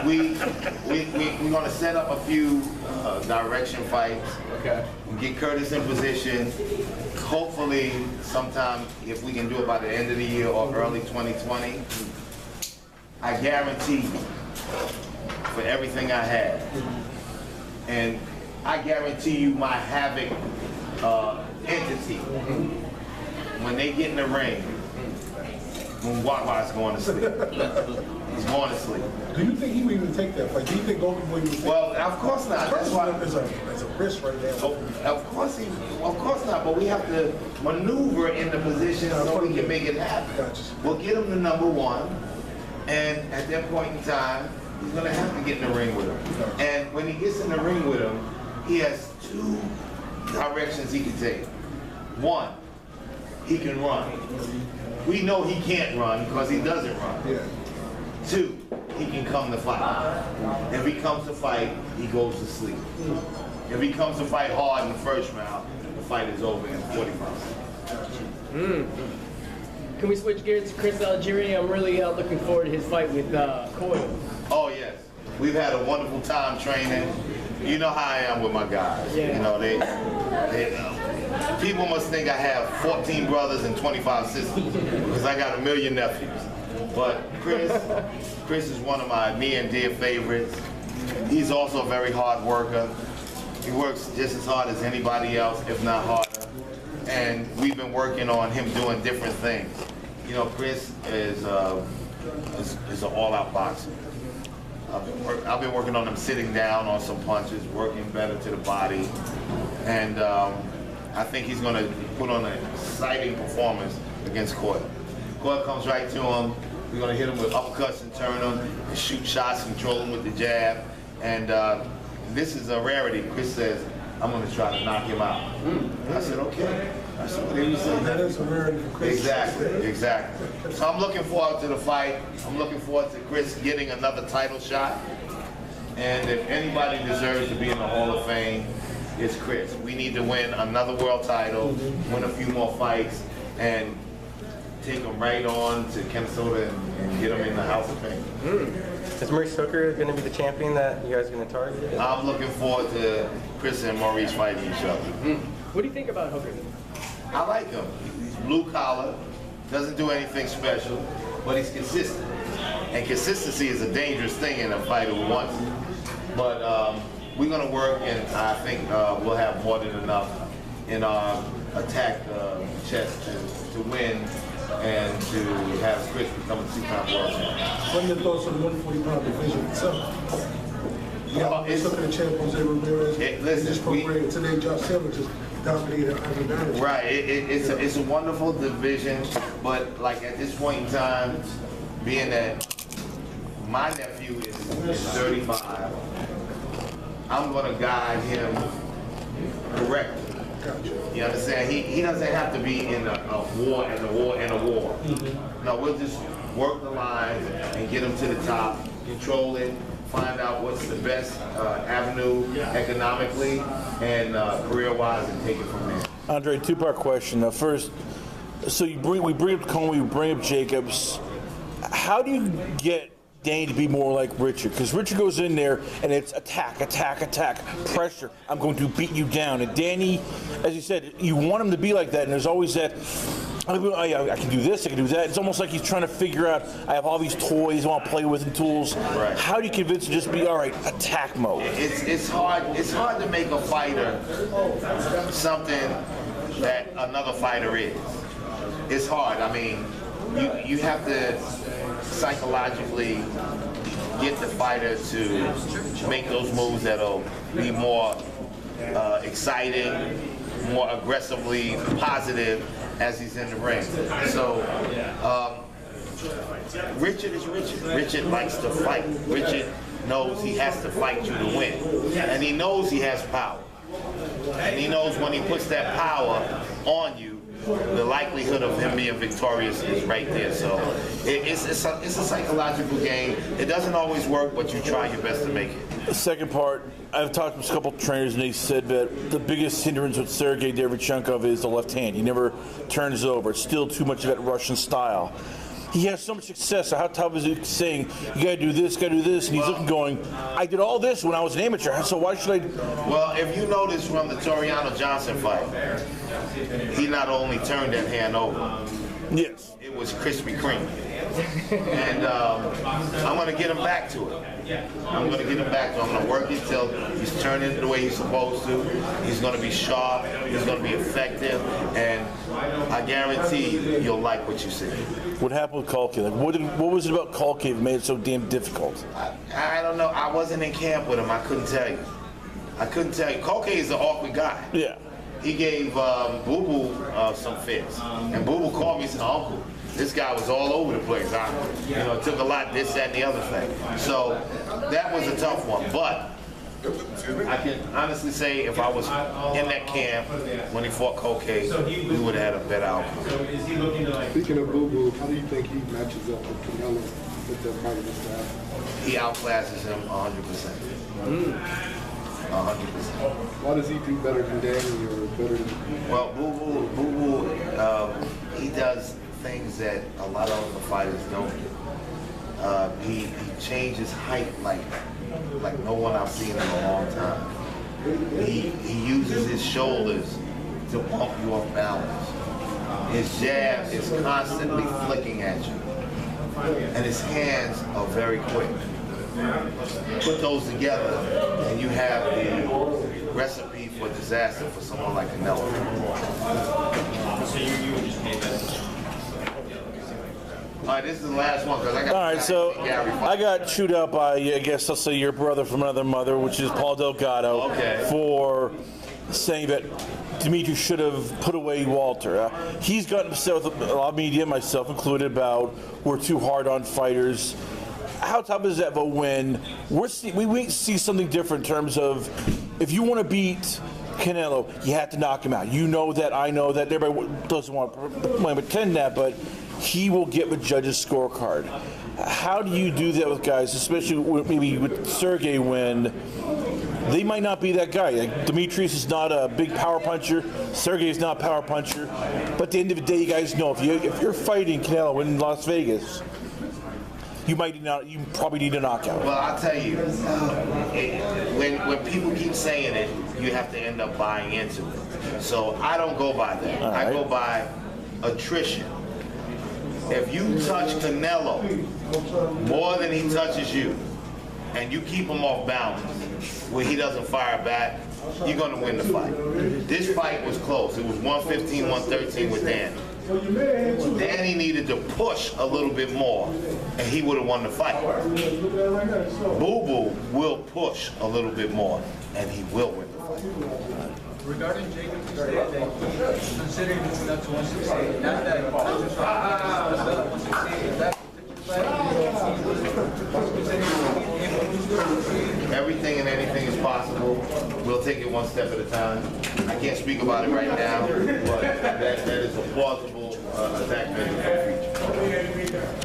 we're going to set up a few direction fights. Okay. Get Curtis in position. Hopefully, sometime if we can do it by the end of the year or early 2020, I guarantee you, for everything I have, and I guarantee you my Havoc entity, when they get in the ring, when Wawa's going to sleep. He's going to sleep. Do you think he would even take that fight? Do you think Logan would even take Well, of course not. That's why. It's a risk right now. Of course not. But we have to maneuver in the position so we can make it happen. Gotcha. We'll get him to number one, and at that point in time, he's going to have to get in the ring with him. And when he gets in the ring with him, he has two directions he can take. One, he can run. We know he can't run because he doesn't run. Yeah. Two, he can come to fight. If he comes to fight, he goes to sleep. If he comes to fight hard in the first round, the fight is over in 45 seconds. Can we switch gears to Chris Algieri? I'm really looking forward to his fight with Coyle. Oh yes, we've had a wonderful time training. You know how I am with my guys. Yeah. You know, people must think I have 14 brothers and 25 sisters because I got a million nephews. But Chris is one of my near and dear favorites. He's also a very hard worker. He works just as hard as anybody else, if not harder. And we've been working on him doing different things. You know, Chris is an all-out boxer. I've been working on him sitting down on some punches, working better to the body, and I think he's going to put on an exciting performance against Coyle. Coyle comes right to him. We're going to hit him with uppercuts and turn him, and shoot shots, control him with the jab, and this is a rarity. Chris says, I'm going to try to knock him out. I said, okay. I said, what did he say? That is a rarity for Chris. Exactly. So I'm looking forward to the fight. I'm looking forward to Chris getting another title shot. And if anybody deserves to be in the Hall of Fame, it's Chris. We need to win another world title, win a few more fights, and take him right on to Minnesota and get him in the House of Fame. Is Maurice Hooker going to be the champion that you guys are going to target? I'm looking forward to Chris and Maurice fighting each other. What do you think about Hooker? I like him. He's blue collar, doesn't do anything special, but he's consistent. And consistency is a dangerous thing in a fighter who wants it. But we're going to work, and I think we'll have more than enough in our attack chest to win and to have Chris become a two-time world champion. What are your thoughts on the 140-pound division itself? Yeah, it's looking at champ Jose Ramirez. This program today, Josh Taylor just dominated Andrade. Right. It's a wonderful division, but like at this point in time, being that my nephew is 35, I'm going to guide him correctly. You understand? He doesn't have to be in a war and a war and a war. No, we'll just work the lines and get him to the top, control it, find out what's the best avenue economically and career-wise, and take it from there. Andre, two-part question. First, so we bring up Comey, we bring up Jacobs. How do you get Danny to be more like Richard? Because Richard goes in there and it's attack, attack, attack, pressure. I'm going to beat you down. And Danny, as you said, you want him to be like that, and there's always that, I can do this, I can do that. It's almost like he's trying to figure out, I have all these toys I want to play with and tools. Right. How do you convince him to just be, all right, attack mode? It's hard to make a fighter something that another fighter is. It's hard. I mean, you have to psychologically get the fighter to make those moves that'll be more exciting, more aggressively positive as he's in the ring. So Richard is Richard. Richard likes to fight. Richard knows he has to fight you to win. And he knows he has power. And he knows when he puts that power on you, the likelihood of him being victorious is right there. So it's a psychological game. It doesn't always work, but you try your best to make it. The second part, I've talked to a couple of trainers, and they said that the biggest hindrance with Sergey Derevyankov is the left hand. He never turns it over. It's still too much of that Russian style. he has so much success. So how tough is it saying, you got to do this, got to do this? And he's looking going, I did all this when I was an amateur, so why should I? Well, if you notice from the Toriano Johnson fight, he not only turned that hand over, Yes. it was Krispy Kreme. And I'm going to get him back to it. I'm going to get him back to it. I'm going to work it till he's turning it the way he's supposed to. He's going to be sharp. He's going to be effective. And I guarantee you'll like what you see. What happened with Culkin? Like, what was it about Culkin that made it so damn difficult? I don't know. I wasn't in camp with him. I couldn't tell you. Culkin is an awkward guy. Yeah. He gave Boo Boo some fits. And Boo Boo called me and said, Uncle, this guy was all over the place. It took a lot, this, that, and the other thing. So that was a tough one. But I can honestly say if I was in that camp when he fought Culkin, we would have had a better outcome. Speaking of Boo Boo, how do you think he matches up with Canelo with the fight of this guy? He outclasses him 100%. 100%. Why does he do better than Danny or better than... Well, Boo Boo, he does things that a lot of other fighters don't do. He changes height like no one I've seen in a long time. He uses his shoulders to pump you off balance. His jab is constantly flicking at you. And his hands are very quick. Put those together and you have the recipe for disaster for someone like Canelo. All right, this is the last one because I got. All right, so Gary. I got chewed out by, I guess I'll say your brother from another mother, which is Paul Delgado, Okay. for saying that Dimitri should have put away Walter. He's gotten himself, a lot of media, myself included, about we're too hard on fighters. How tough is that of a win? We see something different in terms of if you want to beat Canelo, you have to knock him out. You know that, I know that. Everybody doesn't want to pretend that, but he will get the judge's scorecard. How do you do that with guys, especially maybe with Sergey, when they might not be that guy? Like Demetrius is not a big power puncher. Sergey is not a power puncher. But at the end of the day, you guys know if you're fighting Canelo in Las Vegas, you probably need a knockout. Well, I'll tell you, when people keep saying it, you have to end up buying into it. So I don't go by that. All right. I go by attrition. If you touch Canelo more than he touches you, and you keep him off balance, where he doesn't fire back, you're going to win the fight. This fight was close. It was 115, 113 with Danny. Danny needed to push a little bit more, and he would have won the fight. Boo Boo will push a little bit more, and he will win the fight. Regarding Jacob, you said that considering moving up to 168, not that punches are 168, is that Everything and anything is possible. We'll take it one step at a time. I can't speak about it right now, but that is a plausible attack for the future.